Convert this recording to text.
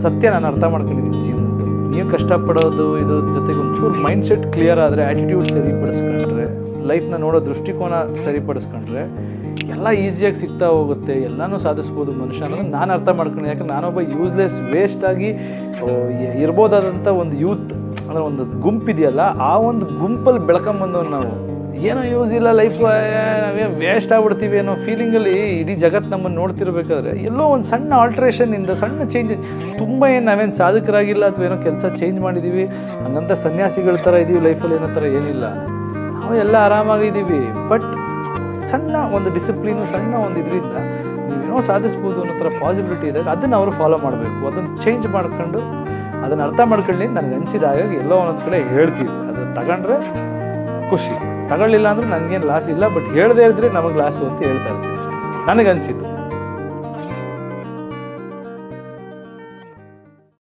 ಸತ್ಯ ನಾನು ಅರ್ಥ ಮಾಡ್ಕೊಂಡಿದ್ದೀನಿ ಜೀವನದ್ದು. ನೀವು ಕಷ್ಟಪಡೋದು ಇದ್ರ ಜೊತೆಗೆ ಒಂಚೂರು ಮೈಂಡ್ ಸೆಟ್ ಕ್ಲಿಯರ್ ಆದರೆ, ಆ್ಯಟಿಟ್ಯೂಡ್ ಸರಿಪಡಿಸ್ಕೊಂಡ್ರೆ, ಲೈಫ್ನ ನೋಡೋ ದೃಷ್ಟಿಕೋನ ಸರಿಪಡಿಸ್ಕೊಂಡ್ರೆ ಎಲ್ಲ ಈಸಿಯಾಗಿ ಸಿಗ್ತಾ ಹೋಗುತ್ತೆ, ಎಲ್ಲನೂ ಸಾಧಿಸ್ಬೋದು ಮನುಷ್ಯ ಅನ್ನೋದು ನಾನು ಅರ್ಥ ಮಾಡ್ಕೊಂಡು. ಯಾಕಂದ್ರೆ ನಾನೊಬ್ಬ ಯೂಸ್ಲೆಸ್ ವೇಸ್ಟಾಗಿ ಇರ್ಬೋದಾದಂಥ ಒಂದು ಯೂತ್ ಅಂದರೆ ಒಂದು ಗುಂಪಿದೆಯಲ್ಲ, ಆ ಒಂದು ಗುಂಪಲ್ಲಿ ಬೆಳ್ಕೊಂಬಂದವ್ರು ನಾವು. ಏನೋ ಯೂಸ್ ಇಲ್ಲ ಲೈಫ್, ನಾವೇ ವೇಸ್ಟ್ ಆಗ್ಬಿಡ್ತೀವಿ ಅನ್ನೋ ಫೀಲಿಂಗಲ್ಲಿ ಇಡೀ ಜಗತ್ತು ನಮ್ಮನ್ನು ನೋಡ್ತಿರ್ಬೇಕಾದ್ರೆ ಎಲ್ಲೋ ಒಂದು ಸಣ್ಣ ಆಲ್ಟ್ರೇಷನಿಂದ, ಸಣ್ಣ ಚೇಂಜ್, ತುಂಬ ಏನು ನಾವೇನು ಸಾಧಕರಾಗಿಲ್ಲ ಅಥವಾ ಏನೋ ಕೆಲಸ ಚೇಂಜ್ ಮಾಡಿದ್ದೀವಿ ಹಂಗಂತ ಸನ್ಯಾಸಿಗಳ ಥರ ಇದ್ದೀವಿ ಲೈಫಲ್ಲಿ ಏನೋ ಥರ ಏನಿಲ್ಲ. ನಾವು ಎಲ್ಲ ಆರಾಮಾಗಿದ್ದೀವಿ. ಬಟ್ ಸಣ್ಣ ಒಂದು ಡಿಸಿಪ್ಲಿನು, ಸಣ್ಣ ಒಂದು ಇದರಿಂದ ನೀವೇನೋ ಸಾಧಿಸ್ಬೋದು ಅನ್ನೋ ಥರ ಪಾಸಿಬಿಲಿಟಿ ಇದ್ದಾಗ ಅದನ್ನು ಅವರು ಫಾಲೋ ಮಾಡಬೇಕು. ಅದನ್ನು ಚೇಂಜ್ ಮಾಡ್ಕೊಂಡು ಅದನ್ನು ಅರ್ಥ ಮಾಡ್ಕೊಳ್ಳಿ ನನಗೆ ಅನಿಸಿದಾಗ ಎಲ್ಲೋ ಒಂದೊಂದು ಕಡೆ ಹೇಳ್ತೀವಿ. ಅದು ತಗೊಂಡ್ರೆ ಖುಷಿ, ತಗೊಳ್ಳಿಲ್ಲ ಅಂದರೆ ನನಗೇನು ಲಾಸ್ ಇಲ್ಲ. ಬಟ್ ಹೇಳದೇ ಇದ್ದರೆ ನಮಗೆ ಲಾಸು ಅಂತ ಹೇಳ್ತಾ ಇರ್ತೀವಿ ಅಷ್ಟೇ, ನನಗನ್ಸಿದ್ದು.